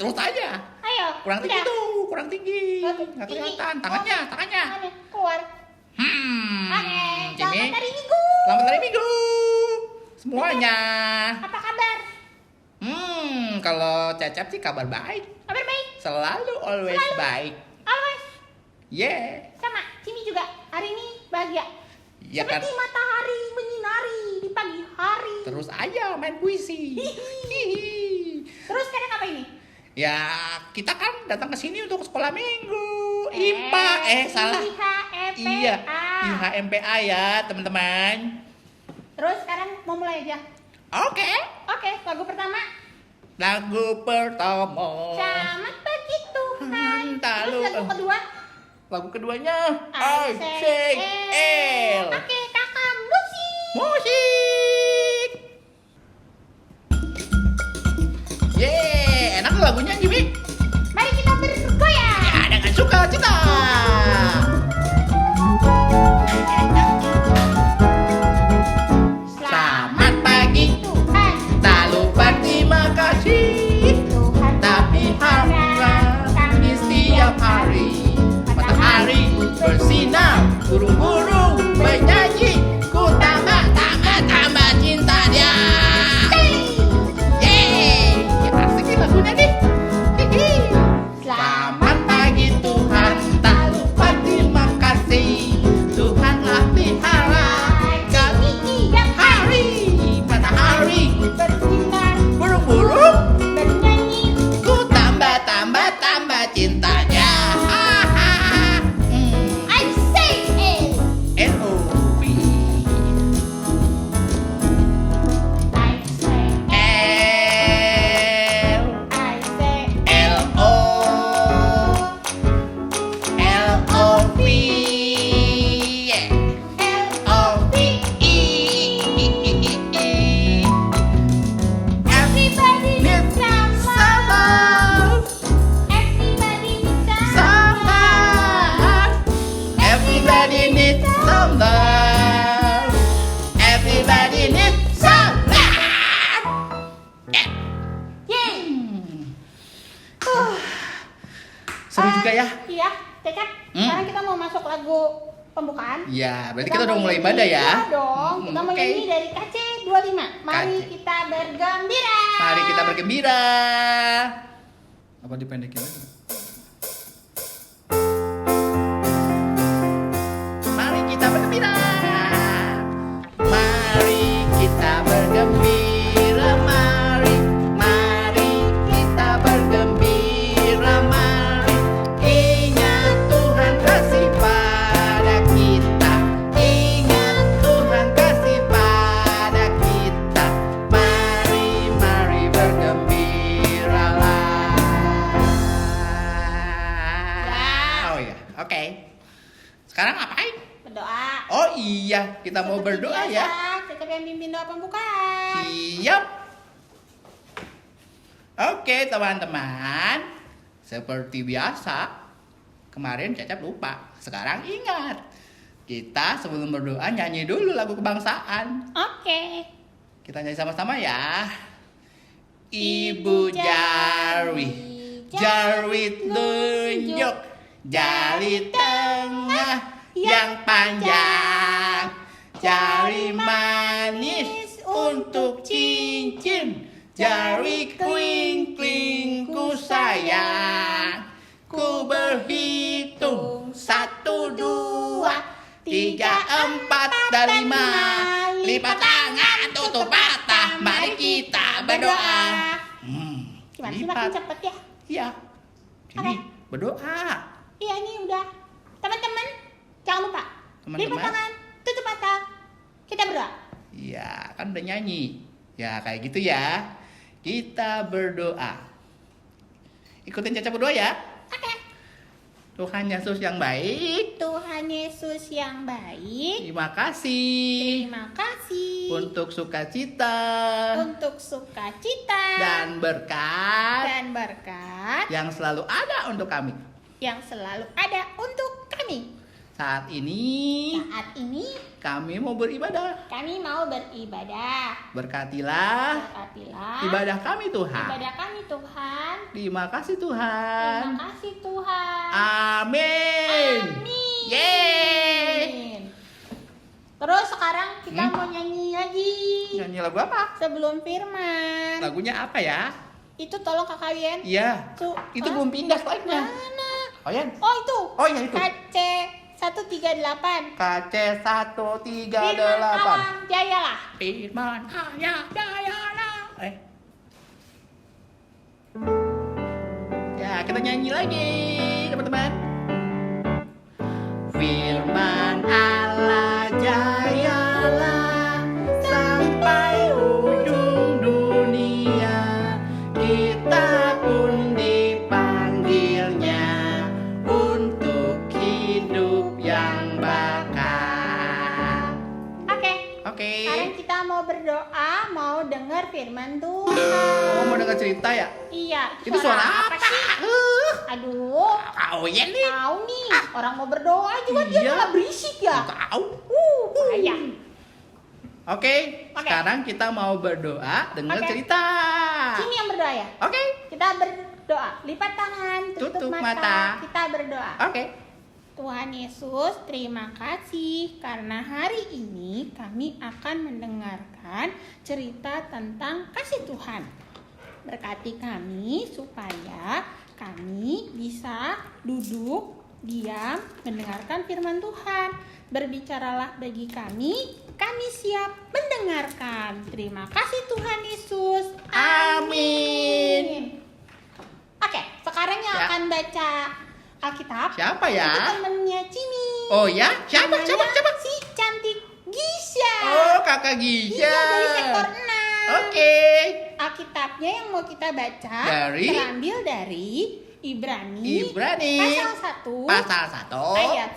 Terus aja. Ayo. Kurang tinggi tuh, kurang tinggi. Nggak kelihatan. Tangannya. Keluar. Oke. Jimmy. Selamat hari Minggu. Selamat hari Minggu. Semuanya. Apa kabar? Kalau Cacap sih kabar baik. Kabar baik. Selalu always baik. Always. Yeah. Sama, Cimi juga hari ini bahagia. Ya kan? Seperti matahari menyinari di pagi hari. Terus aja main puisi. Terus sekarang apa ini? Ya, kita kan datang ke sini untuk sekolah minggu. IPA, salah. IHMPA. Iya, IHMPA ya, teman-teman. Terus sekarang mau mulai aja. Oke. Lagu pertama. Lagu pertama. Selamat pagi Tuhan. Lalu Terus lagu kedua. Lagu keduanya I Say L. Oke, kakak Musik. Yeay, enak tuh lagunya Jimmy. Mari kita bergoyang. Ya, dengan sukacita. Selamat pagi Tuhan. Tak lupa terima kasih. Tuhan Tapi harap kami setiap hari. Matahari bersinar, burung-burung bernyanyi. Ku tambah cinta dia. Yeay, kita asik lagunya nih. Selamat pagi Tuhan, tak lupa terima kasih. Tuhanlah pelihara kami tiap hari. Matahari bersinar, burung-burung bernyanyi. ku tambah cintanya. I say it. L-O-V I say L I say L-O L-O-V O-V-E everybody needs some love. Everybody needs some Everybody needs some love. Everybody needs some love. Yeay. Seru juga ya. Iya, Cecep. Sekarang kita mau masuk lagu pembukaan. Ya, berarti kita udah mulai ibadah ya. Iya dong. Kita mau Oke. nyanyi dari KC25. Mari KC. kita bergembira. Mari kita bergembira. Apa dipendekin lagi? Mari kita bergembira. Mari kita bergembira. Mari kita bergembira. Mari ingat Tuhan kasih pada kita. Ingat Tuhan kasih pada kita. Mari bergembiralah. Oh ya, oke. Sekarang ngapain? Berdoa. Oh iya, kita mau Seperti berdoa biasa, ya. Cecep yang pimpin doa pembukaan. Siap. Oke teman-teman, seperti biasa, kemarin Cacap lupa, sekarang ingat. Kita sebelum berdoa nyanyi dulu lagu kebangsaan. Oke. Kita nyanyi sama-sama ya. Ibu Jarwi, Jarwi tunjuk jari tengah yang panjang, jari manis untuk cincin, jari kling-kling ku sayang. Ku berhitung 1, 2, 3, 4, dan 5. Lipat tangan tutup mata, mari kita berdoa. Gimana sih Lipat. makin cepet ya? Iya. Ini berdoa. Iya ini udah. Teman-teman, jangan lupa. Teman-teman. Lipat tangan, tutup mata. Kita berdoa. Iya, kan udah nyanyi. Ya, kayak gitu ya. Kita berdoa. Ikutin Caca berdoa ya. Oke. Tuhan Yesus yang baik, Tuhan Yesus yang baik. terima kasih Terima kasih untuk sukacita untuk sukacita dan berkat berkat yang selalu ada untuk kami. yang selalu ada untuk kami. Saat ini kami mau beribadah. kami mau beribadah. Berkatilah Berkatilah ibadah kami Tuhan. ibadah kami Tuhan. Terima kasih Tuhan. Terima kasih Tuhan. Amin. Amin. Yeay. Terus sekarang kita mau nyanyi lagi. Nyanyi lagu apa? Sebelum firman. Lagunya apa ya? Itu tolong Kakak Wien. Iya. Itu belum pindah slide-nya. Mana? Oh ya. Oh itu. Oh ya itu. KC 138. KC 138. Firman alam jayalah. Firman ayah jayalah. Ya, kita nyanyi lagi, teman-teman. Firman Allah jayalah sampai ujung dunia. Kita pun dipanggilnya untuk hidup yang bakal. Oke. Sekarang kita mau berdoa, mau dengar firman Tuhan. Oh, mau dengar cerita ya? Iya. Itu suara apa sih? Kau Aduh. ya nih. Tahu nih, orang mau berdoa juga dia Iya. malah berisik ya. Tahu. Payah. Oke, sekarang kita mau berdoa dengar Oke. cerita. Sini yang berdoa ya. Oke. Kita berdoa. Lipat tangan, tutup Tutup mata. mata. Kita berdoa. Oke. Tuhan Yesus, terima kasih karena hari ini kami akan mendengarkan cerita tentang kasih Tuhan. Berkati kami supaya kami bisa duduk, diam, mendengarkan firman Tuhan. Berbicaralah bagi kami siap mendengarkan. Terima kasih Tuhan Yesus. Amin. Oke, sekarang yang Ya. akan baca Alkitab. Siapa ya? Itu temennya Cimi. Oh ya? Siapa? Namanya si cantik Gisha. Oh, Kakak Gisha. Iya, dari sektor 6. Oke. Alkitabnya yang mau kita baca terambil dari Ibrani pasal 1 Pasal 1 ayat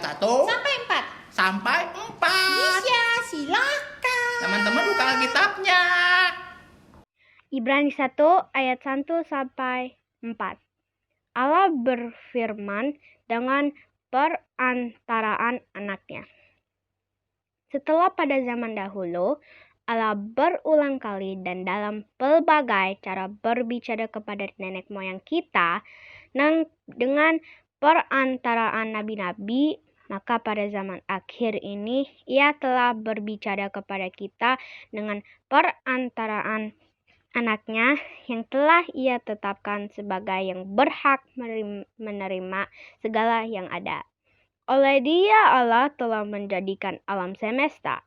1 sampai 4. sampai 4. Gisha, silakan. Teman-teman buka Alkitabnya. Ibrani 1 ayat 1 sampai 4. Allah berfirman dengan perantaraan anaknya. Setelah pada zaman dahulu, Allah berulang kali dan dalam pelbagai cara berbicara kepada nenek moyang kita dengan perantaraan nabi-nabi, maka pada zaman akhir ini Ia telah berbicara kepada kita dengan perantaraan anaknya yang telah Ia tetapkan sebagai yang berhak menerima segala yang ada. Oleh Dia Allah telah menjadikan alam semesta.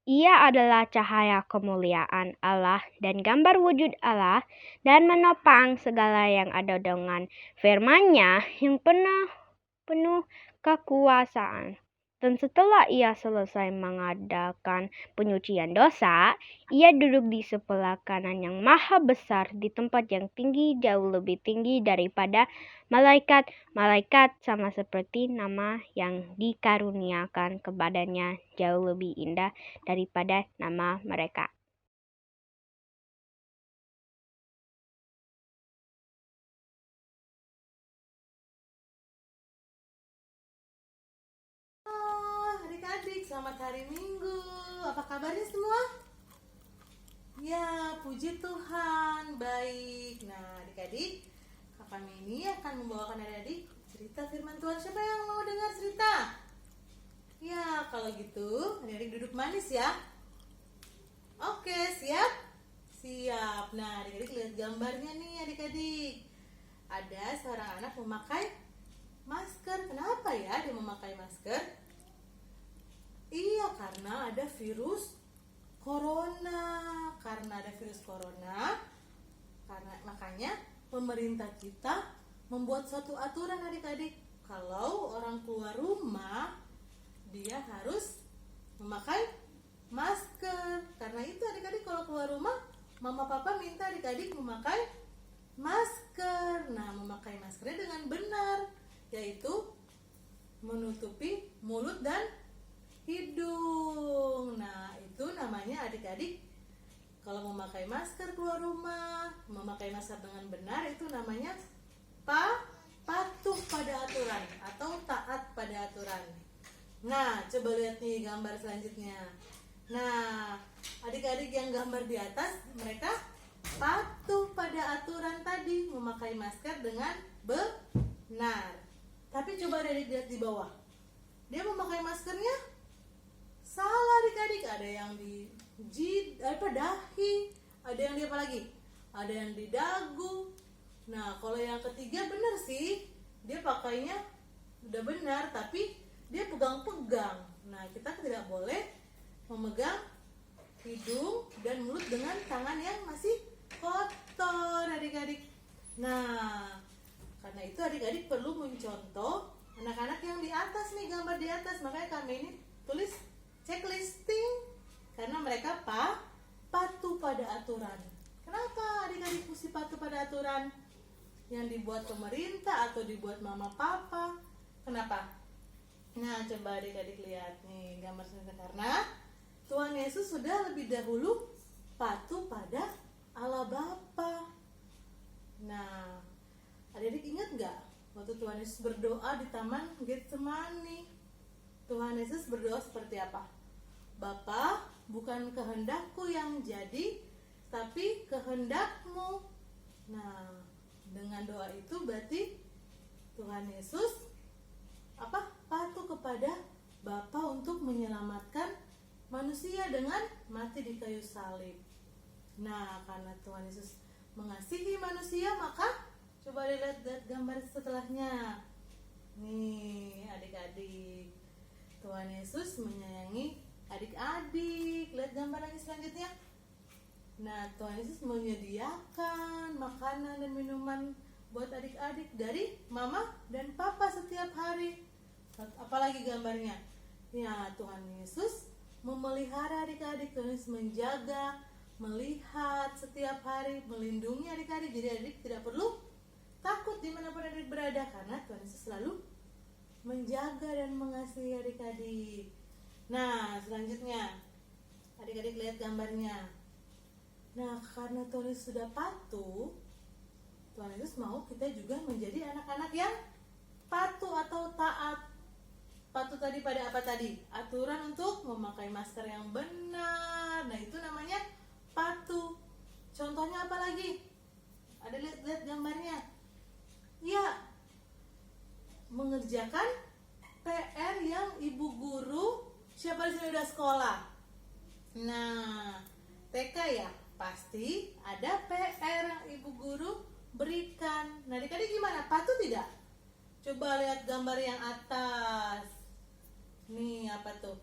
Ia adalah cahaya kemuliaan Allah dan gambar wujud Allah dan menopang segala yang ada dengan firman-Nya yang penuh kekuasaan. Dan setelah Ia selesai mengadakan penyucian dosa, Ia duduk di sebelah kanan yang maha besar di tempat yang tinggi, jauh lebih tinggi daripada malaikat-malaikat, sama seperti nama yang dikaruniakan kepadanya jauh lebih indah daripada nama mereka. Adik-adik, selamat hari Minggu. Apa kabarnya semua? Ya, puji Tuhan, baik. Nah, adik-adik, Kakak Mini akan membawakan adik-adik cerita firman Tuhan. Siapa yang mau dengar cerita? Ya, kalau gitu, adik-adik duduk manis ya. Oke, siap? Siap. Nah, adik-adik lihat gambarnya nih, adik-adik. Ada seorang anak memakai masker. Kenapa ya dia memakai masker? Iya, karena ada virus corona. Makanya pemerintah kita membuat suatu aturan adik-adik. Kalau orang keluar rumah, dia harus memakai masker. Karena itu adik-adik kalau keluar rumah, mama papa minta adik-adik memakai masker. Nah, memakai maskernya dengan benar, yaitu menutupi mulut dan hidung. Nah, itu namanya adik-adik kalau memakai masker keluar rumah, memakai masker dengan benar, itu namanya patuh. pada aturan atau taat pada aturan. Nah, coba lihat nih gambar selanjutnya. Nah, adik-adik yang gambar di atas, mereka patuh pada aturan tadi, memakai masker dengan benar. Tapi coba adik lihat di bawah. Dia memakai maskernya salah adik-adik. Ada yang di dahi, ada yang di apa lagi? Ada yang di dagu. Nah, kalau yang ketiga benar sih, dia pakainya udah benar, tapi dia pegang-pegang. Nah, kita tidak boleh memegang hidung dan mulut dengan tangan yang masih kotor, adik-adik. Nah, karena itu adik-adik perlu mencontoh anak-anak yang di atas nih, gambar di atas. Makanya kami ini tulis checklisting, karena mereka patuh pada aturan. Kenapa adik-adik mesti patuh pada aturan yang dibuat pemerintah atau dibuat mama papa? Kenapa? Nah, coba adik-adik lihat nih gambar selanjutnya. Karena Tuhan Yesus sudah lebih dahulu patuh pada Allah Bapa. Nah, adik-adik ingat nggak waktu Tuhan Yesus berdoa di Taman Getsemani? Tuhan Yesus berdoa seperti apa? Bapa, bukan kehendakku yang jadi, tapi kehendakmu. Nah, dengan doa itu berarti Tuhan Yesus patuh kepada Bapa untuk menyelamatkan manusia dengan mati di kayu salib. Nah, karena Tuhan Yesus mengasihi manusia, maka coba lihat gambar setelahnya. Nih, adik-adik, Tuhan Yesus menyayangi adik-adik. Lihat gambar lagi selanjutnya. Nah, Tuhan Yesus menyediakan makanan dan minuman buat adik-adik dari mama dan papa setiap hari. Apalagi gambarnya? Ya, Tuhan Yesus memelihara adik-adik. Tuhan Yesus menjaga, melihat setiap hari, melindungi adik-adik. Jadi adik tidak perlu takut dimanapun adik berada, karena Tuhan Yesus selalu menjaga dan mengasihi adik-adik. Nah, selanjutnya adik-adik lihat gambarnya. Nah, karena Tuhan Yesus sudah patuh, Tuhan Yesus mau kita juga menjadi anak-anak yang patuh atau taat. Patuh tadi pada apa tadi? Aturan untuk memakai masker yang benar. Nah, itu namanya patuh. Contohnya apa lagi? Ada lihat gambarnya. Ya, mengerjakan PR yang ibu guru. Siapa di sini udah sekolah? Nah, TK ya, pasti ada PR yang ibu guru berikan. Nah, adik-adik gimana? Patuh tidak? Coba lihat gambar yang atas. Nih, apa tuh?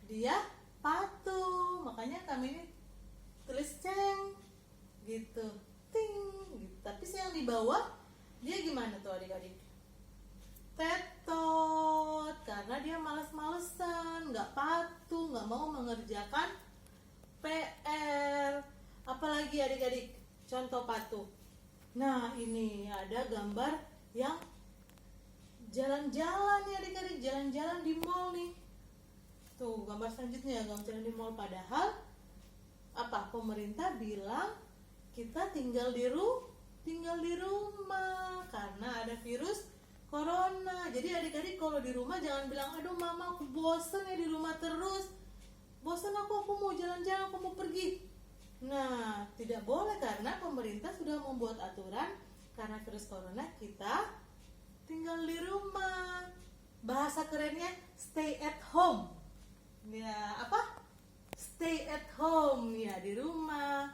Dia patuh. Makanya kami ini tulis ceng gitu, ting gitu. Tapi yang di bawah dia gimana tuh adik-adik? Tetot, karena dia malas-malesan, nggak patuh, nggak mau mengerjakan PR. Apalagi adik-adik contoh patuh? Nah, ini ada gambar yang jalan-jalan ya adik-adik, jalan-jalan di mall nih. Tuh gambar selanjutnya, gambar jalan di mall. Padahal pemerintah bilang kita tinggal di rumah karena ada virus corona. Jadi adik-adik kalau di rumah jangan bilang, aduh mama aku bosen ya di rumah terus, bosen aku mau jalan-jalan, aku mau pergi. Nah, tidak boleh, karena pemerintah sudah membuat aturan. Karena virus corona kita tinggal di rumah. Bahasa kerennya stay at home. Ya, stay at home ya, di rumah.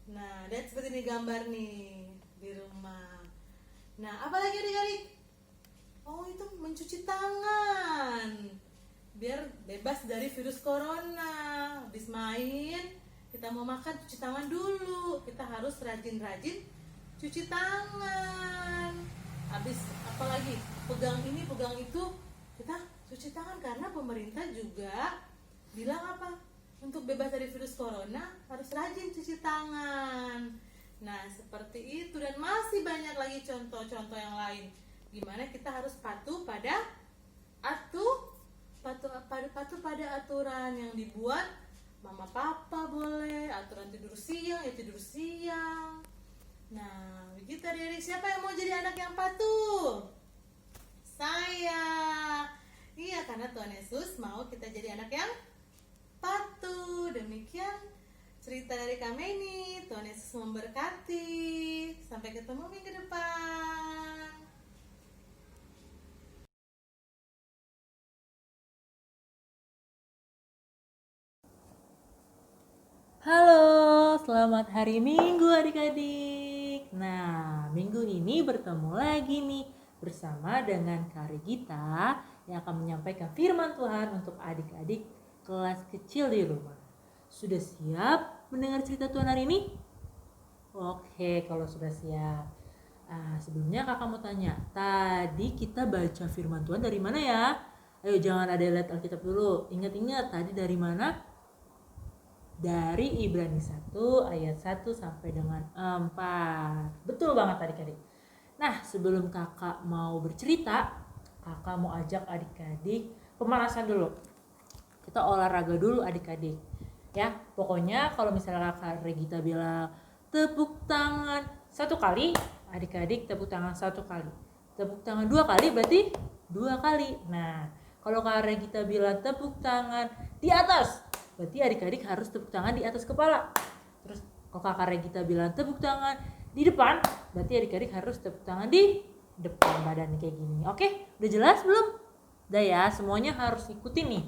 Nah, lihat seperti ini gambar nih, di rumah. Nah, apalagi adik-adik? Oh, itu mencuci tangan biar bebas dari virus corona. Habis main, kita mau makan, cuci tangan dulu. Kita harus rajin-rajin cuci tangan. Habis apalagi? Pegang ini, pegang itu, kita cuci tangan. Karena pemerintah juga bilang untuk bebas dari virus corona harus rajin cuci tangan. Nah, seperti itu, dan masih banyak lagi contoh-contoh yang lain. Gimana kita harus patuh pada aturan yang dibuat mama papa. Boleh aturan tidur siang ya tidur siang. Nah, begitu adik-adik. Siapa yang mau jadi anak yang patuh? saya. Iya, karena Tuhan Yesus mau kita jadi anak yang patuh. Demikian cerita dari kami ini. Tuhan Yesus memberkati. Sampai ketemu minggu depan. Halo, selamat hari Minggu adik-adik. Nah, minggu ini bertemu lagi nih bersama dengan Kak Regita yang akan menyampaikan firman Tuhan untuk adik-adik kelas kecil di rumah. Sudah siap mendengar cerita Tuhan hari ini? Oke, kalau sudah siap. Sebelumnya kakak mau tanya, tadi kita baca firman Tuhan dari mana ya? Ayo jangan ada lihat Alkitab dulu. Ingat-ingat tadi dari mana? Dari Ibrani 1 ayat 1 sampai dengan 4. Betul banget adik-adik. Nah, sebelum kakak mau bercerita, kakak mau ajak adik-adik pemanasan dulu. Kita olahraga dulu adik-adik. Ya, pokoknya kalau misalnya Kak Regita bilang tepuk tangan 1 kali, adik-adik tepuk tangan 1 kali. Tepuk tangan 2 kali berarti 2 kali. Nah, kalau Kak Regita bilang tepuk tangan di atas, berarti adik-adik harus tepuk tangan di atas kepala. Terus kalau Kakak Regita bilang tepuk tangan di depan, berarti adik-adik harus tepuk tangan di depan badan kayak gini. Oke, udah jelas belum? Udah ya, semuanya harus ikutin nih.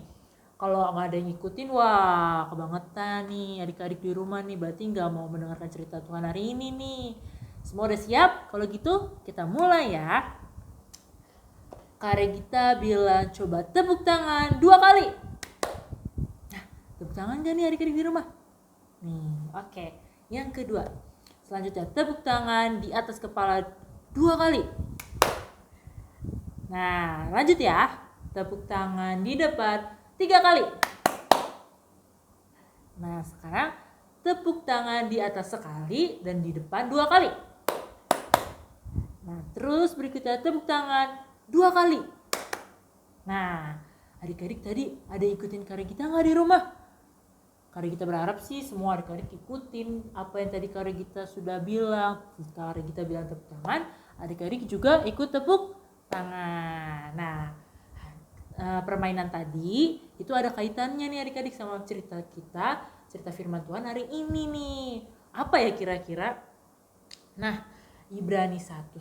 Kalau nggak ada yang ikutin, wah kebangetan nih adik-adik di rumah nih, berarti nggak mau mendengarkan cerita Tuhan hari ini nih. Semua udah siap? Kalau gitu kita mulai ya. Kak Regita bilang coba tepuk tangan 2 kali. Tepuk tangan gak nih adik-adik di rumah? Nih, oke. Yang kedua, selanjutnya tepuk tangan di atas kepala 2 kali. Nah, lanjut ya. Tepuk tangan di depan 3 kali. Nah, sekarang tepuk tangan di atas sekali dan di depan 2 kali. Nah, terus berikutnya tepuk tangan 2 kali. Nah, adik-adik tadi ada ikutin Kak Regita nggak di rumah? Kak Regita berharap sih semua adik-adik ikutin apa yang tadi Kak Regita sudah bilang. Kak Regita bilang tepuk tangan, adik-adik juga ikut tepuk tangan. Nah, permainan tadi itu ada kaitannya nih adik-adik sama cerita kita, cerita firman Tuhan hari ini nih. Apa ya kira-kira? Nah, Ibrani 1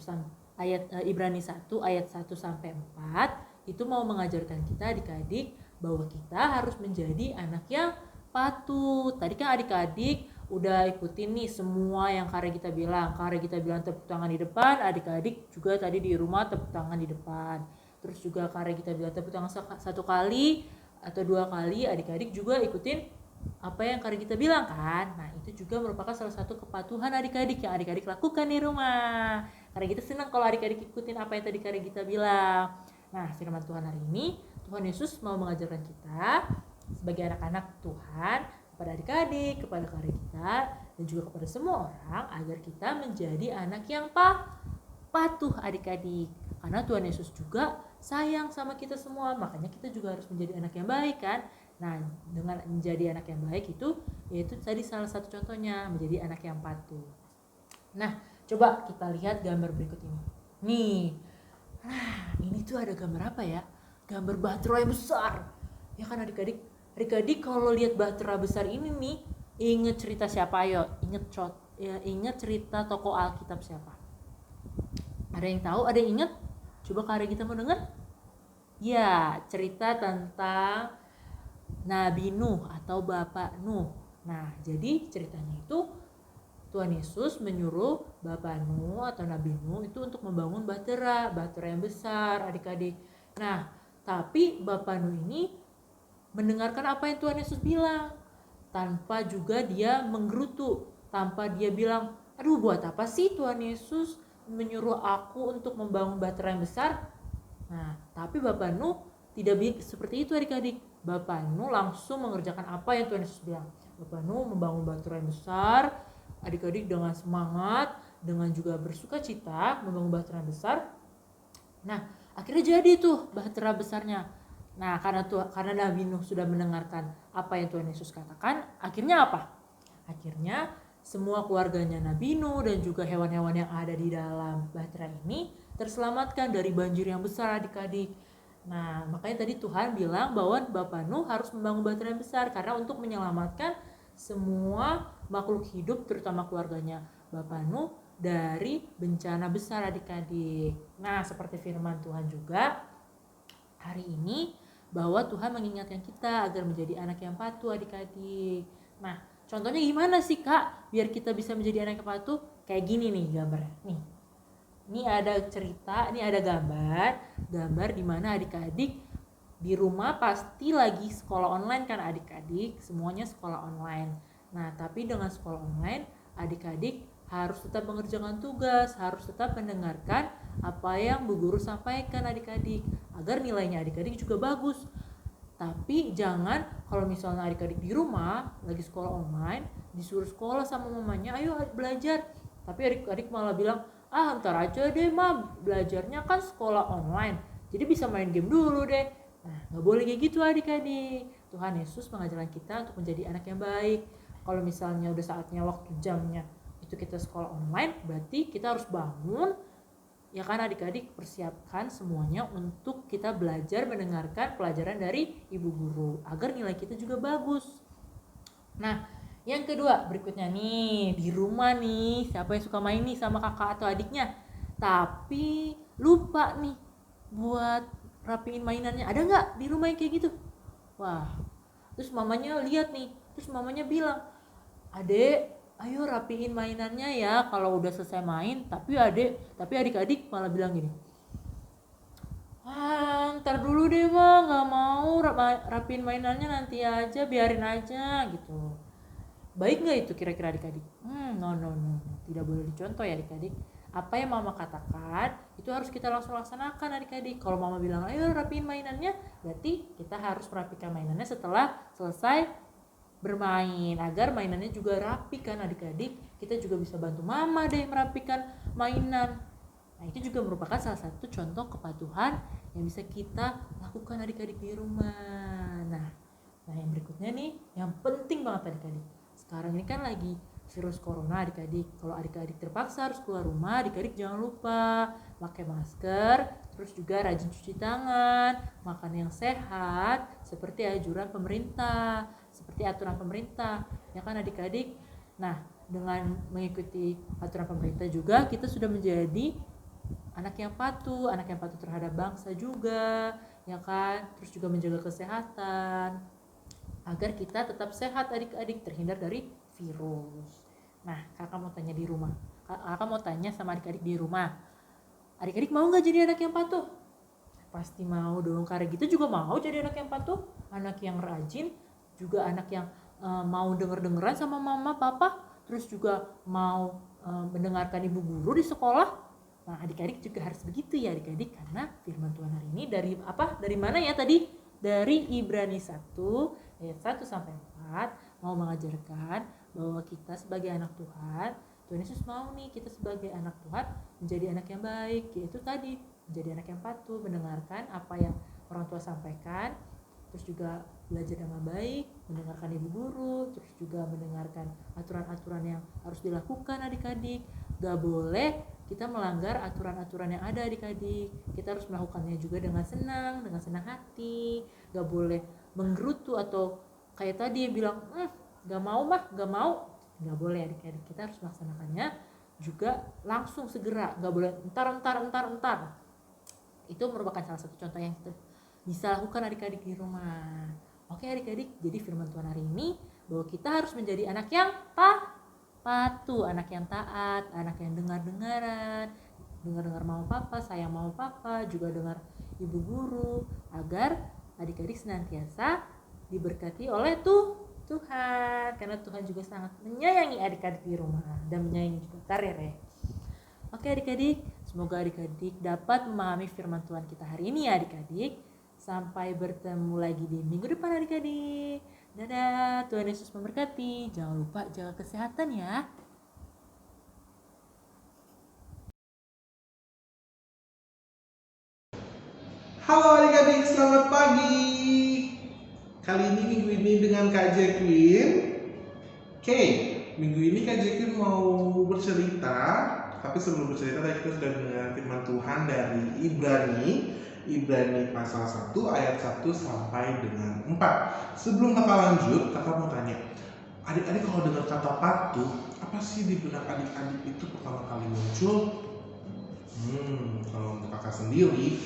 ayat 1 sampai 4 itu mau mengajarkan kita adik-adik bahwa kita harus menjadi anak yang patuh. Tadi kan adik-adik udah ikutin nih semua yang Kak Regita bilang. Kak Regita bilang tepuk tangan di depan, adik-adik juga tadi di rumah tepuk tangan di depan. Terus juga Kak Regita bilang tepuk tangan 1 kali atau 2 kali, adik-adik juga ikutin apa yang Kak Regita bilang kan. Nah, itu juga merupakan salah satu kepatuhan adik-adik yang adik-adik lakukan di rumah. Kak Regita senang kalau adik-adik ikutin apa yang tadi Kak Regita bilang. Nah, firman Tuhan hari ini, Tuhan Yesus mau mengajarkan kita sebagai anak-anak Tuhan, kepada adik-adik, kepada Kak Regita, dan juga kepada semua orang, agar kita menjadi anak yang patuh adik-adik. Karena Tuhan Yesus juga sayang sama kita semua, makanya kita juga harus menjadi anak yang baik kan. Nah, dengan menjadi anak yang baik itu, yaitu tadi salah satu contohnya, menjadi anak yang patuh. Nah, coba kita lihat gambar berikut ini. Nih, ini tuh ada gambar apa ya? Gambar bahtera yang besar. Ya kan adik-adik? Adik-adik kalau lihat bahtera besar ini nih, inget cerita siapa ayo? Inget cerita tokoh Alkitab siapa? Ada yang tahu? Ada yang inget? Coba Kak Regita mau dengar? Ya, cerita tentang Nabi Nuh atau Bapak Nuh. Nah, jadi ceritanya itu Tuhan Yesus menyuruh Bapak Nuh atau Nabi Nuh itu untuk membangun bahtera yang besar adik-adik. Nah, tapi Bapak Nuh ini mendengarkan apa yang Tuhan Yesus bilang, tanpa juga dia menggerutu, tanpa dia bilang, aduh buat apa sih Tuhan Yesus menyuruh aku untuk membangun bahtera yang besar. Nah, tapi Bapak Nuh tidak seperti itu adik-adik. Bapak Nuh langsung mengerjakan apa yang Tuhan Yesus bilang. Bapak Nuh membangun bahtera yang besar, adik-adik dengan semangat, dengan juga bersuka cita membangun bahtera yang besar. Nah, akhirnya jadi tuh bahtera besarnya. Nah, karena Nabi Nuh sudah mendengarkan apa yang Tuhan Yesus katakan, akhirnya apa? Akhirnya semua keluarganya Nabi Nuh dan juga hewan-hewan yang ada di dalam bahtera ini terselamatkan dari banjir yang besar adik-adik. Nah, makanya tadi Tuhan bilang bahwa Bapak Nuh harus membangun batu yang besar karena untuk menyelamatkan semua makhluk hidup terutama keluarganya Bapak Nuh dari bencana besar adik-adik. Nah, seperti firman Tuhan juga hari ini bahwa Tuhan mengingatkan kita agar menjadi anak yang patuh adik-adik. Nah, contohnya gimana sih Kak biar kita bisa menjadi anak yang patuh? Kayak gini nih gambarnya. Nih. Ini ada cerita, ini ada gambar di mana adik-adik di rumah pasti lagi sekolah online kan adik-adik, semuanya sekolah online. Nah, tapi dengan sekolah online, adik-adik harus tetap mengerjakan tugas, harus tetap mendengarkan apa yang Bu Guru sampaikan adik-adik, agar nilainya adik-adik juga bagus. Tapi jangan kalau misalnya adik-adik di rumah lagi sekolah online, disuruh sekolah sama mamanya, ayo belajar. Tapi adik-adik malah bilang, ntar aja deh ma, belajarnya kan sekolah online, jadi bisa main game dulu deh. Nah, gak boleh kayak gitu adik-adik. Tuhan Yesus mengajarkan kita untuk menjadi anak yang baik. Kalau misalnya udah saatnya waktu jamnya itu kita sekolah online, berarti kita harus bangun, ya kan adik-adik, persiapkan semuanya untuk kita belajar mendengarkan pelajaran dari ibu guru agar nilai kita juga bagus. Nah, yang kedua berikutnya nih, di rumah nih siapa yang suka main nih sama kakak atau adiknya tapi lupa nih buat rapiin mainannya, ada nggak di rumah yang kayak gitu? Wah, terus mamanya lihat nih, terus mamanya bilang, adek ayo rapiin mainannya ya kalau udah selesai main. Tapi adik-adik malah bilang gini, ntar dulu deh ma, nggak mau rapiin mainannya, nanti aja, biarin aja gitu. Baik nggak itu kira-kira adik-adik? No, tidak boleh dicontoh ya adik-adik. Apa yang mama katakan itu harus kita langsung laksanakan adik-adik. Kalau mama bilang ayo rapiin mainannya, berarti kita harus merapikan mainannya setelah selesai bermain, agar mainannya juga rapi kan adik-adik. Kita juga bisa bantu mama deh merapikan mainan. Nah, itu juga merupakan salah satu contoh kepatuhan yang bisa kita lakukan adik-adik di rumah. Nah yang berikutnya nih yang penting banget adik-adik. Sekarang ini kan lagi virus corona adik-adik. Kalau adik-adik terpaksa harus keluar rumah, adik-adik jangan lupa pakai masker, terus juga rajin cuci tangan, makan yang sehat seperti anjuran pemerintah, seperti aturan pemerintah, ya kan adik-adik. Nah, dengan mengikuti aturan pemerintah juga kita sudah menjadi anak yang patuh terhadap bangsa juga, ya kan? Terus juga menjaga kesehatan agar kita tetap sehat adik-adik, terhindar dari virus. Nah, kakak mau tanya di rumah, kakak mau tanya sama adik-adik di rumah, adik-adik mau gak jadi anak yang patuh? Pasti mau dong, karena gitu juga mau jadi anak yang patuh, anak yang rajin, juga anak yang mau denger-dengeran sama mama, papa, terus juga mau mendengarkan ibu guru di sekolah. Nah, adik-adik juga harus begitu ya adik-adik, karena firman Tuhan hari ini dari apa? Dari mana ya tadi? Dari Ibrani 1 ayat 1 sampai 4 mau mengajarkan bahwa kita sebagai anak Tuhan Yesus mau nih kita sebagai anak Tuhan menjadi anak yang baik, yaitu tadi menjadi anak yang patuh, mendengarkan apa yang orang tua sampaikan, terus juga belajar dengan baik, mendengarkan ibu guru, terus juga mendengarkan aturan-aturan yang harus dilakukan adik-adik. Gak boleh kita melanggar aturan-aturan yang ada adik-adik. Kita harus melakukannya juga dengan senang hati. Gak boleh menggerutu atau kayak tadi bilang gak mau mah, gak mau. Gak boleh adik-adik, kita harus melaksanakannya juga langsung segera, gak boleh entar. Itu merupakan salah satu contoh yang kita bisa lakukan adik-adik di rumah. Oke adik-adik, jadi firman Tuhan hari ini bahwa kita harus menjadi anak yang patuh, anak yang taat, anak yang dengar-dengaran, dengar mau papa, sayang mau papa, juga dengar ibu guru, agar adik-adik senantiasa diberkati oleh Tuhan, karena Tuhan juga sangat menyayangi adik-adik di rumah dan menyayangi juga karir ya. Oke adik-adik, semoga adik-adik dapat memahami firman Tuhan kita hari ini ya adik-adik. Sampai bertemu lagi di minggu depan adik-adik. Dadah, Tuhan Yesus memberkati. Jangan lupa jaga kesehatan ya. Halo adik-adik, selamat pagi. Kali ini minggu ini dengan Kak Jacqueline. Oke, minggu ini Kak Jacqueline mau bercerita Tapi sebelum bercerita tadi kita sudah mendengar firman Tuhan dari Ibrani pasal 1 ayat 1 sampai dengan 4. Sebelum kakak lanjut, kakak mau tanya, adik-adik kalau dengar kata patuh, apa sih di benak adik-adik itu pertama kali muncul? Kalau untuk kakak sendiri,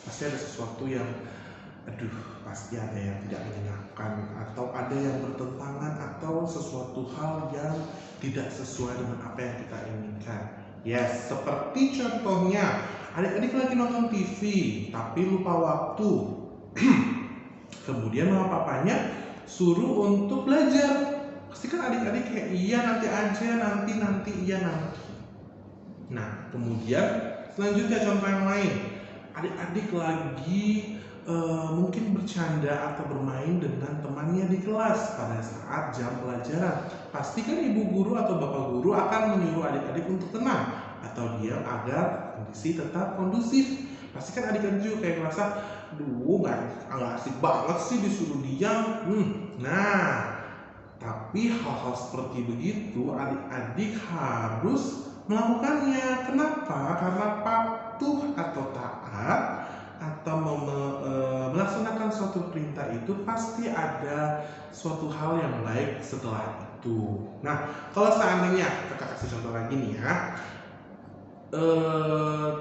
pasti ada sesuatu yang pasti ada yang tidak menyenangkan, atau ada yang bertentangan, atau sesuatu hal yang tidak sesuai dengan apa yang kita inginkan. Yes, seperti contohnya adik-adik lagi nonton TV tapi lupa waktu. Kemudian mama papanya suruh untuk belajar. Pasti kan adik-adik kayak iya nanti aja, nanti iya nanti. Nah, kemudian selanjutnya contoh yang lain. Adik-adik lagi mungkin bercanda atau bermain dengan temannya di kelas pada saat jam pelajaran. Pasti kan ibu guru atau bapak guru akan menyuruh adik-adik untuk tenang atau diam agar kondisi tetap kondusif. Pasti kan adik-adik juga kayak merasa, nggak asik banget sih disuruh diam. Nah, tapi hal-hal seperti begitu adik-adik harus melakukannya. Kenapa? Karena patuh atau taat atau melaksanakan suatu perintah itu pasti ada suatu hal yang baik setelah itu. Nah, kalau seandainya kakak kasih contoh lagi nih ya,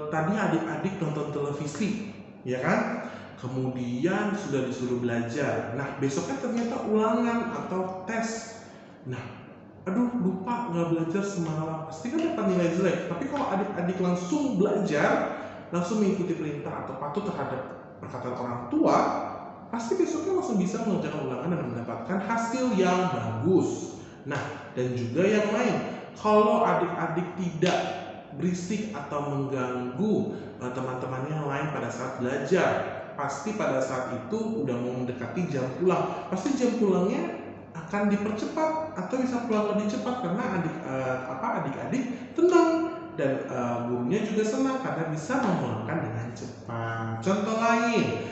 tadi adik-adik nonton televisi, ya kan? Kemudian sudah disuruh belajar. Nah, besoknya ternyata ulangan atau tes. Nah, lupa nggak belajar semalam, pasti kan dapat nilai jelek. Tapi kalau adik-adik langsung belajar, langsung mengikuti perintah atau patuh terhadap perkataan orang tua, pasti besoknya langsung bisa mengerjakan ulangan dan mendapatkan hasil yang bagus. Nah, dan juga yang lain, kalau adik-adik tidak berisik atau mengganggu teman-temannya yang lain pada saat belajar, pasti pada saat itu udah mau mendekati jam pulang, pasti jam pulangnya akan dipercepat atau bisa pulang lebih cepat karena adik-adik tenang. Dan gurunya juga senang karena bisa memulangkan dengan cepat. Contoh lain,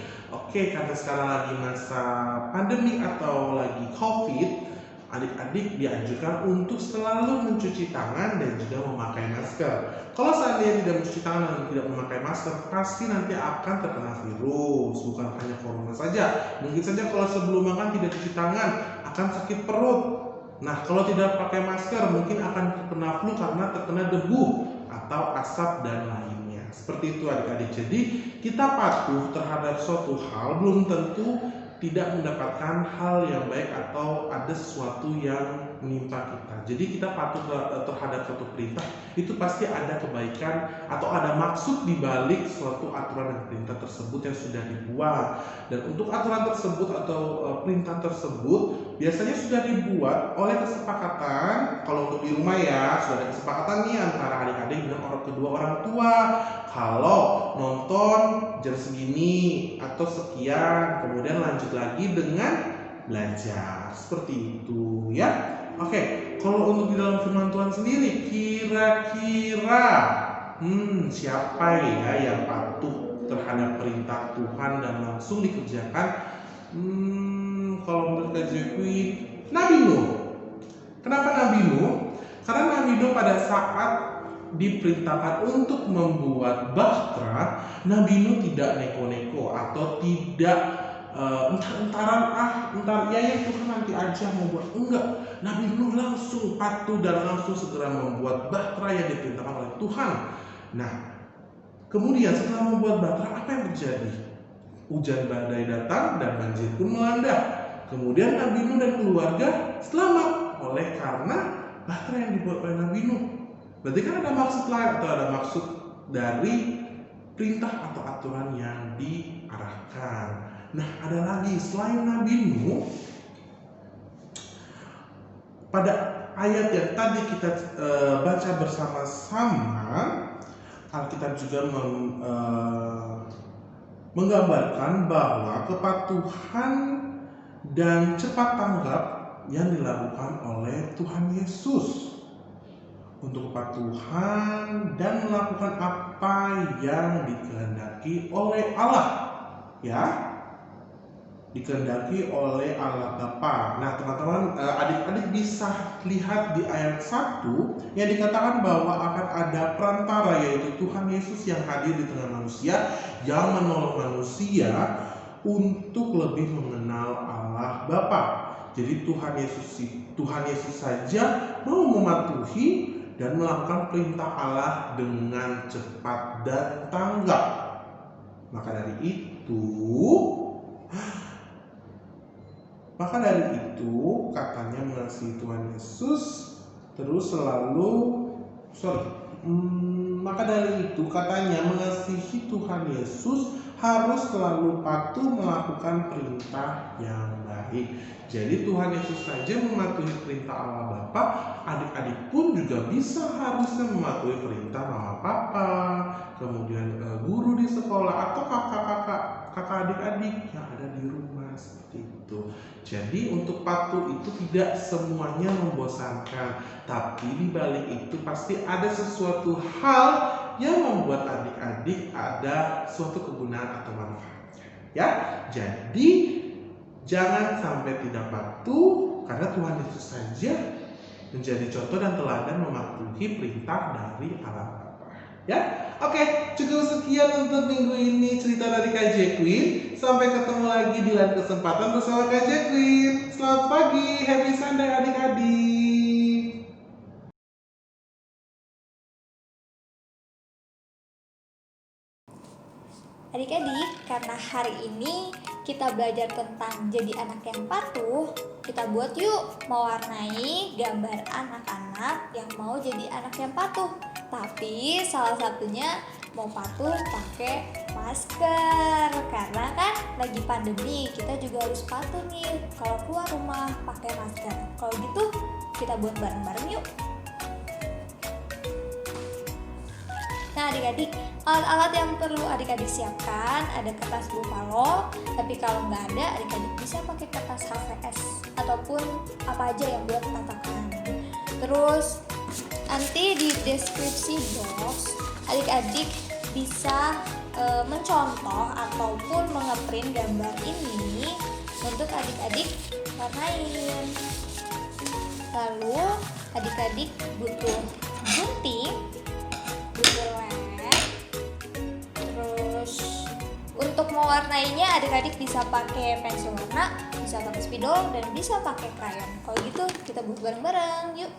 karena sekarang lagi masa pandemi atau lagi COVID, adik-adik dianjurkan untuk selalu mencuci tangan dan juga memakai masker. Kalau seandainya tidak mencuci tangan dan tidak memakai masker, pasti nanti akan terkena virus. Bukan hanya corona saja, mungkin saja kalau sebelum makan tidak cuci tangan akan sakit perut. Nah, kalau tidak pakai masker mungkin akan terkena flu karena terkena debu atau asap dan lainnya. Seperti itu adik-adik. Jadi kita patuh terhadap suatu hal belum tentu tidak mendapatkan hal yang baik atau ada sesuatu yang menimpa kita. Jadi kita patuh terhadap suatu perintah itu pasti ada kebaikan atau ada maksud di balik suatu aturan dan perintah tersebut yang sudah dibuat. Dan untuk aturan tersebut atau perintah tersebut biasanya sudah dibuat oleh kesepakatan. Kalau untuk di rumah ya sudah ada kesepakatan nih antara adik-adik dengan kedua orang tua. Kalau nonton jam segini atau sekian, kemudian lanjut lagi dengan belajar seperti itu ya. Kalau untuk di dalam firman Tuhan sendiri, kira-kira siapa ya yang patuh terhadap perintah Tuhan dan langsung dikerjakan? Kalau menurut Kak Jekwi, Nabi Nuh. Kenapa Nabi Nuh? Karena Nabi Nuh pada saat diperintahkan untuk membuat bahtera, Nabi Nuh tidak neko-neko atau tidak entar ya Tuhan nanti aja mau buat. Enggak, Nabi Nuh langsung patuh dan langsung segera membuat bahtera yang diperintahkan oleh Tuhan. Nah, kemudian setelah membuat bahtera, apa yang terjadi? Hujan badai datang dan banjir pun melanda. Kemudian Nabi Nuh dan keluarga selamat oleh karena bahtera yang dibuat oleh Nabi Nuh. Berarti kan ada maksud lain atau ada maksud dari perintah atau aturan yang diarahkan. Nah, ada lagi selain Nabi Nuh, pada ayat yang tadi kita baca bersama-sama, Alkitab juga menggambarkan bahwa kepatuhan dan cepat tanggap yang dilakukan oleh Tuhan Yesus untuk kepatuhan dan melakukan apa yang dikehendaki oleh Allah, ya. dikehendaki oleh Allah Bapa. Nah, teman-teman, adik-adik bisa lihat di ayat 1 yang dikatakan bahwa akan ada perantara, yaitu Tuhan Yesus yang hadir di tengah manusia, yang menolong manusia untuk lebih mengenal Allah Bapa. Jadi Tuhan Yesus saja mau mematuhi dan melakukan perintah Allah dengan cepat dan tanggap. Maka dari itu katanya mengasihi Tuhan Yesus terus selalu maka dari itu katanya mengasihi Tuhan Yesus harus selalu patuh melakukan perintah yang baik. Jadi Tuhan Yesus saja mematuhi perintah Allah Bapa, adik-adik pun juga bisa harusnya mematuhi perintah Mama Papa, kemudian guru di sekolah atau kakak adik-adik yang ada di rumah, seperti itu. Jadi untuk patuh itu tidak semuanya membosankan, tapi di balik itu pasti ada sesuatu hal yang membuat adik-adik ada suatu kegunaan atau manfaatnya. Ya, jadi jangan sampai tidak patuh, karena Tuhan Yesus saja menjadi contoh dan teladan mematuhi perintah dari Allah Bapa. Ya, oke, cukup sekian untuk minggu ini cerita dari Kak Jacqueline. Sampai ketemu lagi di lain kesempatan bersama Kak Jacqueline. Selamat pagi, happy Sunday adik-adik. Adik-adik, karena hari ini kita belajar tentang jadi anak yang patuh, kita buat yuk mewarnai gambar anak-anak yang mau jadi anak yang patuh. Tapi salah satunya mau patuh pakai masker, karena kan lagi pandemi, kita juga harus patuh nih kalau keluar rumah pakai masker. Kalau gitu kita buat bareng-bareng yuk. Nah adik-adik, alat-alat yang perlu adik-adik siapkan ada kertas buffalo, tapi kalau nggak ada adik-adik bisa pakai kertas HVS ataupun apa aja yang buat tatakan. Terus nanti di deskripsi box adik-adik bisa mencontoh ataupun mengeprint gambar ini untuk adik-adik warnain. Lalu adik-adik butuh gunting, butuh lem. Terus untuk mewarnainya adik-adik bisa pakai pensil warna, bisa pakai spidol, dan bisa pakai krayon. Kalau gitu kita buat bareng-bareng yuk.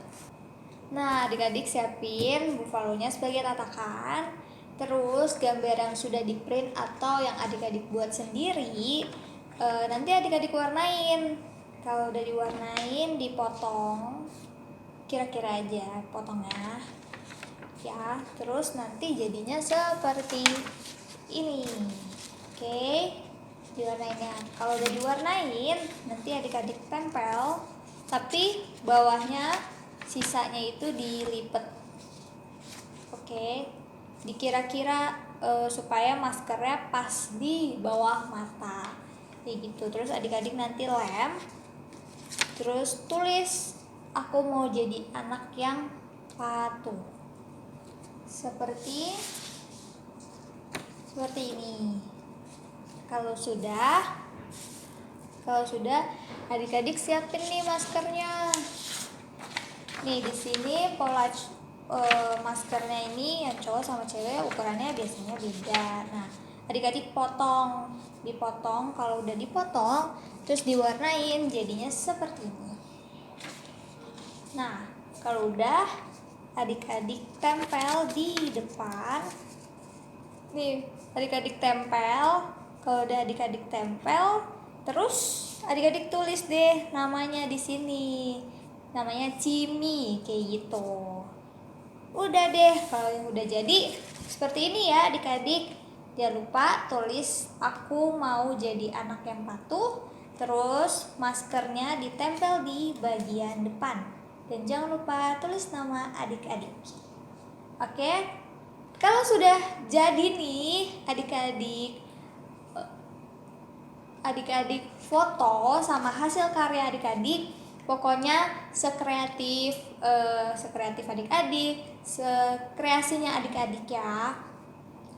Nah adik-adik siapin buffalo-nya sebagai tatakan. Terus gambar yang sudah di print atau yang adik-adik buat sendiri nanti adik-adik warnain. Kalau udah diwarnain dipotong kira-kira aja potongnya ya, terus nanti jadinya seperti ini. Oke, diwarnainnya. Kalau udah diwarnain nanti adik-adik tempel, tapi bawahnya sisanya itu dilipet. Oke, dikira-kira supaya maskernya pas di bawah mata kayak gitu. Terus adik-adik nanti lem, terus tulis aku mau jadi anak yang patuh. Seperti ini. Kalau sudah adik-adik siapin nih maskernya. Nih di sini pola maskernya ini yang cowok sama cewek ukurannya biasanya beda. Nah, adik-adik dipotong. Kalau udah dipotong terus diwarnain jadinya seperti ini. Nah, kalau udah adik-adik tempel di depan. Nih, adik-adik tempel. Kalau udah adik-adik tempel, terus adik-adik tulis deh namanya di sini. Namanya Cimi kayak gitu. Udah deh, kalau yang udah jadi seperti ini ya adik-adik. Jangan lupa tulis aku mau jadi anak yang patuh. Terus maskernya ditempel di bagian depan. Dan jangan lupa tulis nama adik-adik. Oke, kalau sudah jadi nih adik-adik foto sama hasil karya adik-adik, pokoknya sekreatif adik-adik, sekreasinya adik-adik ya.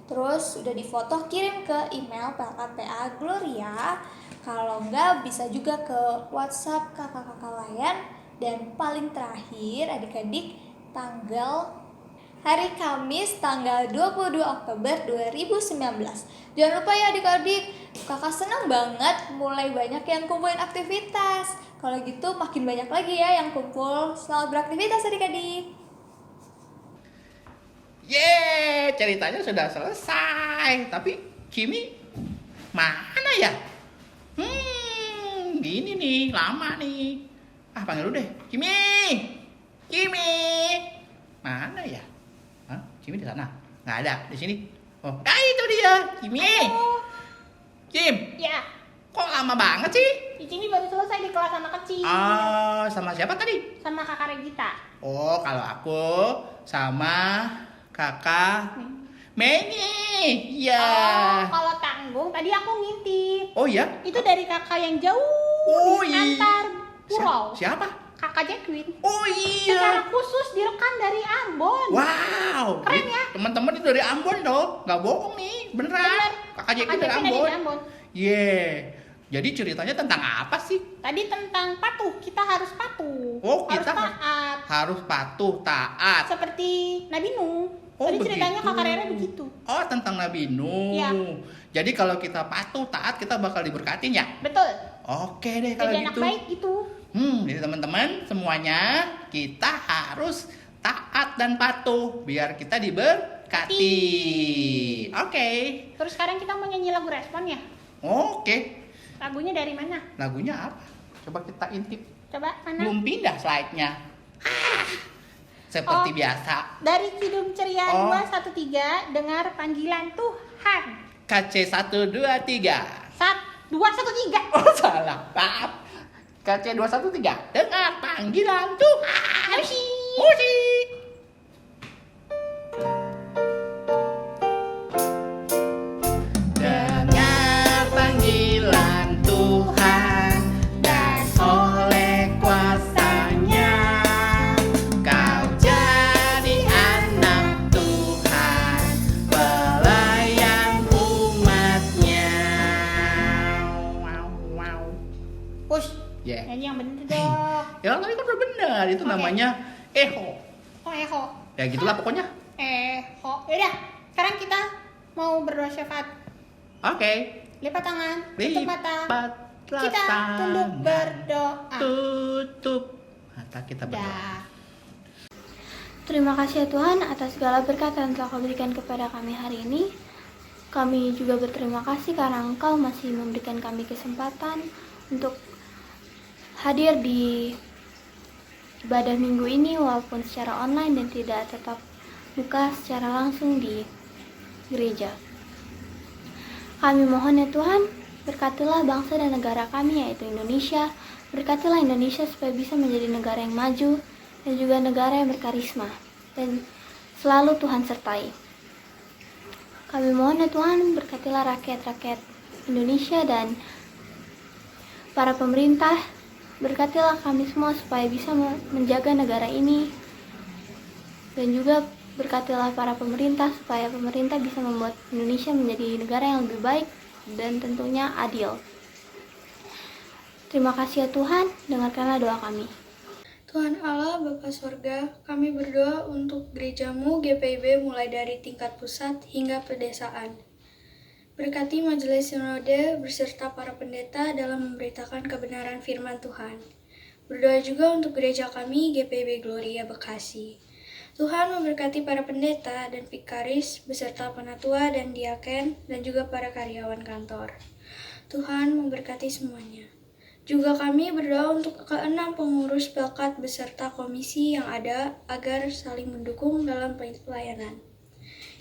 Terus udah difoto kirim ke email plkpa gloria Kalau enggak bisa juga ke WhatsApp kakak-kakak layan. Dan paling terakhir adik-adik, hari Kamis tanggal 22 Oktober 2019. Jangan lupa ya adik-adik, kakak senang banget mulai banyak yang kumpulin aktivitas. Kalau gitu makin banyak lagi ya yang kumpul. Selamat beraktivitas adik-adik. Yeay, ceritanya sudah selesai. Tapi Kimi mana ya? Gini nih, lama nih. Panggil lu deh. Kimi! Kimi! Mana ya? Hah? Kimi di sana? Nggak ada, di sini. Oh, itu dia. Kimi! Kim! Ya, Kok lama banget sih? ini baru selesai di kelas anak kecil. Sama siapa tadi? Sama kakak Regita. Oh, kalau aku sama kakak Meni. Iya. Oh, kalau tanggung tadi aku ngintip. Oh ya? Itu dari kakak yang jauh Oh, di iya. antar pulau. Siapa? Kakak Jacqueline. Oh Secara iya. khusus direkam dari Ambon. Wow. Keren ya? Teman-teman itu dari Ambon loh. Nggak bohong nih, beneran. Bener. Kakak Jeki Kakak dari Jacqueline Ambon. dari Ambon. Yeah. Jadi ceritanya tentang apa sih? Tadi tentang patuh, kita harus patuh. Oh, harus kita taat. harus patuh, taat. Seperti Nabi Nuh. Oh, Tadi ceritanya begitu. kakak Rere begitu. Oh, tentang Nabi Nuh. Iya. Jadi kalau kita patuh, taat, kita bakal diberkatin ya? Betul. Oke deh kalau Jadi anak gitu. baik gitu. Jadi teman-teman semuanya kita harus taat dan patuh biar kita diberkati. Oke. Terus sekarang kita mau nyanyi lagu respon ya. Oke. Lagunya dari mana? Lagunya apa? Coba kita intip. Coba mana? Belum pindah slide-nya. Seperti Oh. biasa. Dari Kidung Ceria Oh. 213, dengar panggilan Tuhan. KC 1 2 3. 213. Oh, salah. Maaf. KC 213. Dengar panggilan Tuhan. Musik. Musik. Dengar panggilan Tuhan dan oleh kuasa-Nya kau jadi anak Tuhan, pelayan umat-Nya. Wow, wow. Push. Yeah. Nyanyi yang bener dong. Ya tadi kan udah benar, itu Oke. namanya eho. Oh, eho. Ya gitulah pokoknya. Eho. Yaudah, sekarang kita mau berdoa syafaat. Oke. Lipat tangan, tutup mata. Lipatlah Kita tunduk tangan. berdoa. Tutup mata kita berdoa. Dah. Terima kasih ya Tuhan atas segala berkat yang telah Kau berikan kepada kami hari ini. Kami juga berterima kasih karena Engkau masih memberikan kami kesempatan untuk hadir di ibadah minggu ini walaupun secara online dan tidak tetap muka secara langsung di gereja. Kami mohon ya Tuhan, berkatilah bangsa dan negara kami yaitu Indonesia. Berkatilah Indonesia supaya bisa menjadi negara yang maju dan juga negara yang berkarisma. Dan selalu Tuhan sertai. Kami mohon ya Tuhan, berkatilah rakyat-rakyat Indonesia dan para pemerintah. Berkatilah kami semua supaya bisa menjaga negara ini. Dan juga berkatilah para pemerintah supaya pemerintah bisa membuat Indonesia menjadi negara yang lebih baik dan tentunya adil. Terima kasih ya Tuhan, dengarkanlah doa kami. Tuhan Allah, Bapa Sorga, kami berdoa untuk gerejamu GPIB mulai dari tingkat pusat hingga pedesaan. Berkati majelis sinode beserta para pendeta dalam memberitakan kebenaran firman Tuhan. Berdoa juga untuk gereja kami GPIB Gloria Bekasi. Tuhan memberkati para pendeta dan vikaris beserta penatua dan diaken dan juga para karyawan kantor. Tuhan memberkati semuanya. Juga kami berdoa untuk ke-6 pengurus pelkat beserta komisi yang ada agar saling mendukung dalam pelayanan.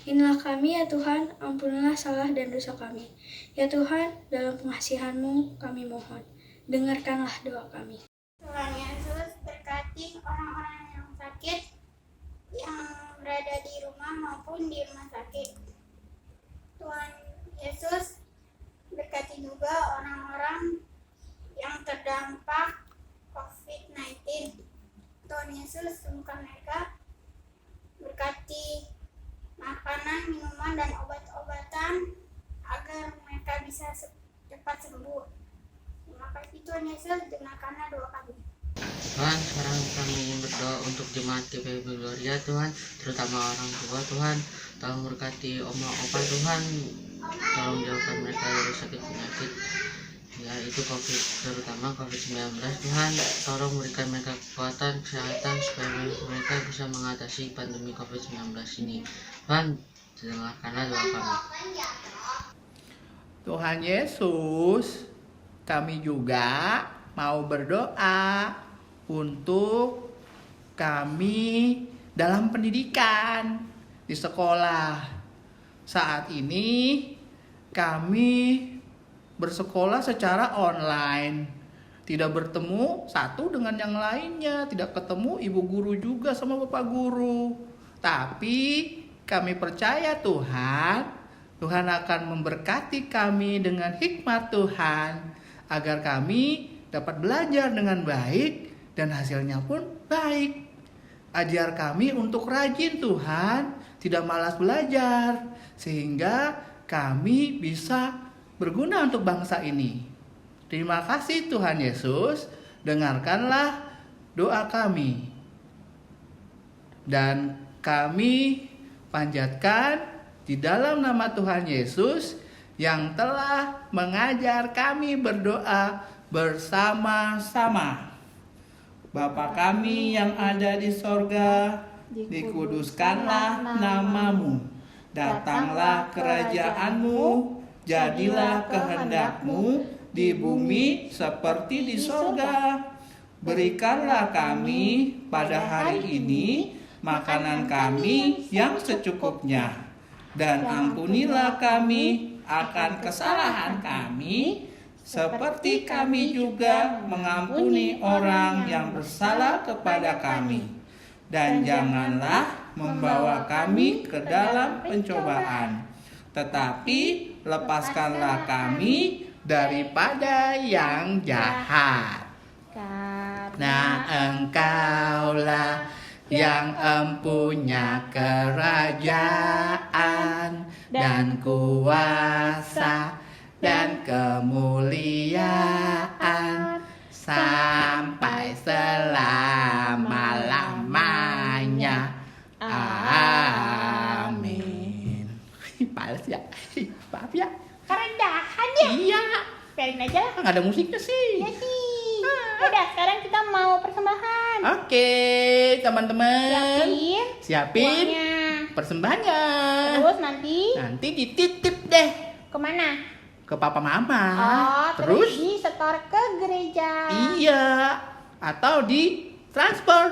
Inilah kami ya Tuhan, ampunilah salah dan dosa kami. Ya Tuhan, dalam pengasihan-Mu kami mohon, dengarkanlah doa kami. Tuhan Yesus berkati orang-orang yang sakit yang berada di rumah maupun di rumah sakit. Tuhan Yesus berkati juga orang-orang yang terdampak COVID-19. Tuhan Yesus sembuhkan mereka, berkati makanan, minuman, dan obat-obatan agar mereka bisa cepat sembuh. kasih Tuhan Yesus, dengarkanlah doa kami. Tuhan, sekarang kami ingin berdoa untuk jemaat GPIB Gloria Tuhan, terutama orang tua Tuhan. Tolong berkati oma opa Tuhan, tolong jauhkan mereka dari sakit penyakit, yaitu terutama COVID-19 Tuhan. Tolong berikan mereka kekuatan, kesehatan supaya mereka bisa mengatasi pandemi COVID-19 ini. Tuhan, dengarkanlah doa kami. Tuhan Yesus, kami juga mau berdoa untuk kami dalam pendidikan di sekolah. Saat ini kami bersekolah secara online, tidak bertemu satu dengan yang lainnya, tidak ketemu ibu guru juga sama bapak guru. Tapi kami percaya Tuhan akan memberkati kami dengan hikmat Tuhan, agar kami dapat belajar dengan baik dan hasilnya pun baik. Ajar kami untuk rajin Tuhan, tidak malas belajar, sehingga kami bisa berguna untuk bangsa ini. Terima kasih Tuhan Yesus, dengarkanlah doa kami. Dan kami panjatkan di dalam nama Tuhan Yesus yang telah mengajar kami berdoa bersama-sama. Bapa kami yang ada di sorga, dikuduskanlah namamu. Datanglah kerajaanmu, jadilah kehendakmu di bumi seperti di sorga. Berikanlah kami pada hari ini makanan kami yang secukupnya. Dan ampunilah kami akan kesalahan kami, seperti kami juga mengampuni orang yang bersalah kepada kami. Dan janganlah membawa kami ke dalam pencobaan, tetapi lepaskanlah kami daripada yang jahat. Nah, Engkaulah yang empunya kerajaan dan kuasa dan kemuliaan sampai selama-lamanya. Amin. Pales ya. Maaf ya. Kerendahan ya? Iya. Biarin aja lah. Nggak ada musiknya sih. Ya sih. Udah, sekarang kita mau persembahan. Oke, teman-teman. Siapin uangnya. persembahannya. Terus nanti dititip deh. kemana? Ke papa mama. Oh, Terus disetor ke gereja. iya. Atau di transfer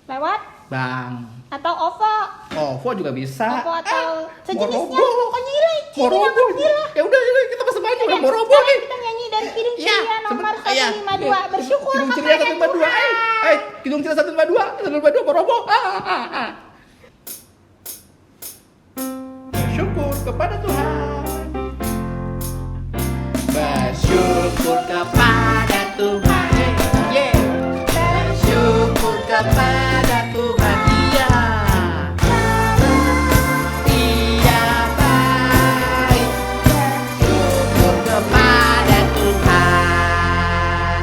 Lewat bank. atau OVO. OVO juga bisa. OVO atau sejenisnya. Morobo. Pokoknya gila. Morobo. Ya udah kita persembahan juga Morobo Sekarang nih. kita nyanyi dari Kidung Iya, Ceria nomor iya. 152. Bersyukur Kidung Ceria kepada 152. Tuhan. Kidung Ceria 152 Morobo. Bersyukur kepada Tuhan. Bersyukur kepada Tuhan. Yeah. Bersyukur kepada Tuhan. Iya. Dia baik. Bersyukur kepada Tuhan.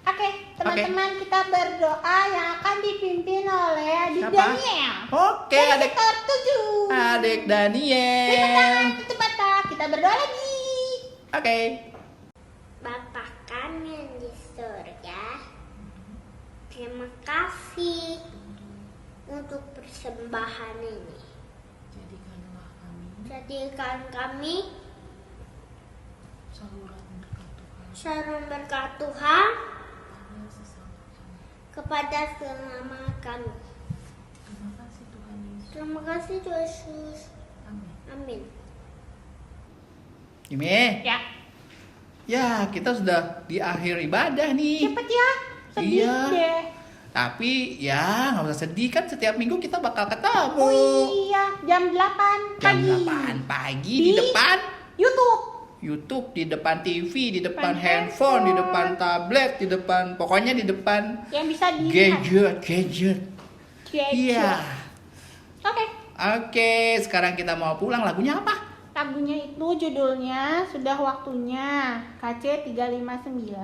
Oke, teman-teman, kita berdoa yang akan dipimpin oleh Adik Siapa? Daniel. Oke, Dari adik sektor 7. Adik Lipat tangan, Daniel. tutup mata. Kita berdoa lagi. Oke. Bapa kami yang di surga, terima kasih untuk persembahan ini. Jadikan kami saluran berkat Tuhan kepada selama kami. Terima kasih Tuhan Yesus. Amin. Jimmy. Ya, Ya, kita sudah di akhir ibadah nih. cepet ya. Sedih Iya. deh. Tapi ya nggak usah sedih kan, setiap minggu kita bakal ketemu. Oh iya, jam 8 Jam pagi. 8 pagi di depan YouTube, di depan TV, di depan handphone, di depan tablet, di depan pokoknya di depan Yang bisa dilihat. gadget. Iya. Oke. Oke, sekarang kita mau pulang. Lagunya apa? lagunya itu judulnya Sudah Waktunya, KC 359.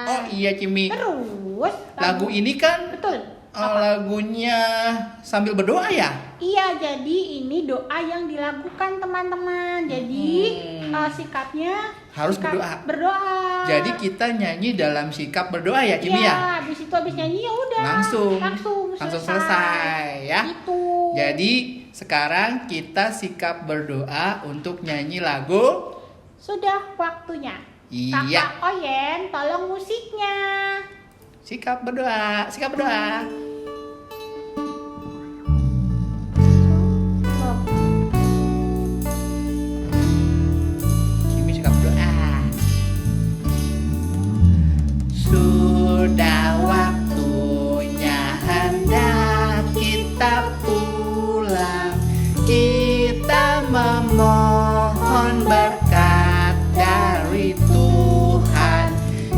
Oh iya Kimi. Terus Lagu ini kan betul. lagunya sambil berdoa ya? Iya, jadi ini doa yang dilakukan teman-teman. Jadi sikapnya Harus sikap berdoa. Jadi kita nyanyi dalam sikap berdoa ya Kimi ya? Iya, habis nyanyi ya udah. Langsung selesai ya. Itu. Jadi sekarang kita sikap berdoa untuk nyanyi lagu Sudah Waktunya. Iya. Kakak Oyen, tolong musiknya. Sikap berdoa. Kimi sikap berdoa. Sudah waktunya hendak kita pulang. Kita memohon berkat dari Tuhan.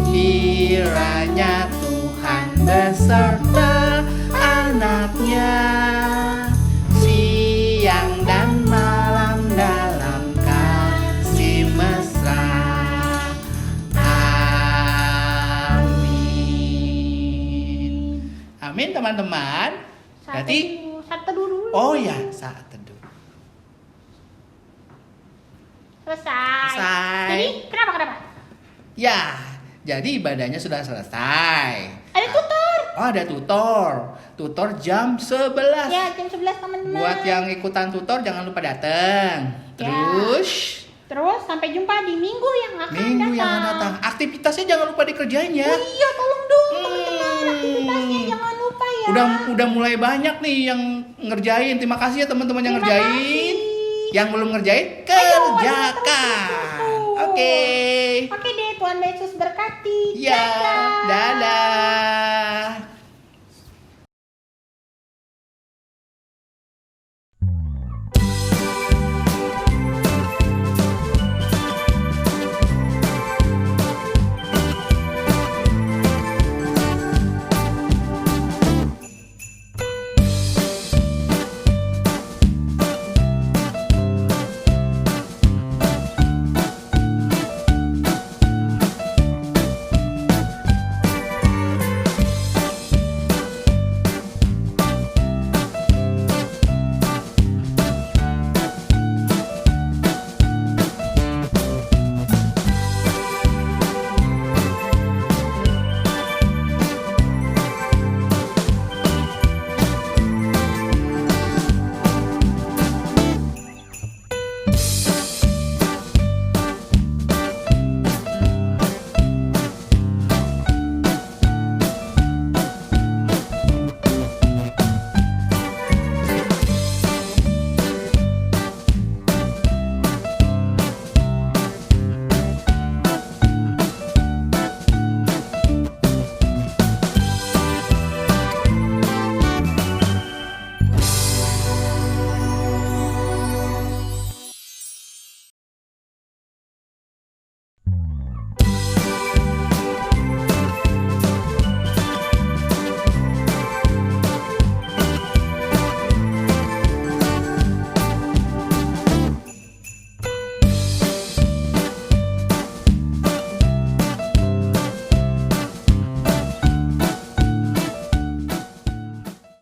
Kiranya Tuhan beserta anaknya siang dan malam dalam kasih mesra. Amin. Amin teman-teman. Berarti Saat teduh dulu. oh ya saat teduh. Selesai. Jadi kenapa? Ya, jadi ibadahnya sudah selesai. Ada tutor. Oh ada tutor. Tutor jam 11. Ya, jam 11 teman-teman. Buat yang ikutan tutor jangan lupa datang. Terus sampai jumpa di minggu yang akan datang. Aktivitasnya jangan lupa dikerjain ya. Oh iya, tolong dong teman-teman. Aktivitasnya jangan lupa ya. Udah mulai banyak nih yang ngerjain. Terima kasih ya teman-teman yang Terima ngerjain. kasih. Yang belum ngerjain Ayo, kerjakan. terus. Oke. Oke deh, Tuhan Yesus berkati. Ya, Dadah. dadah.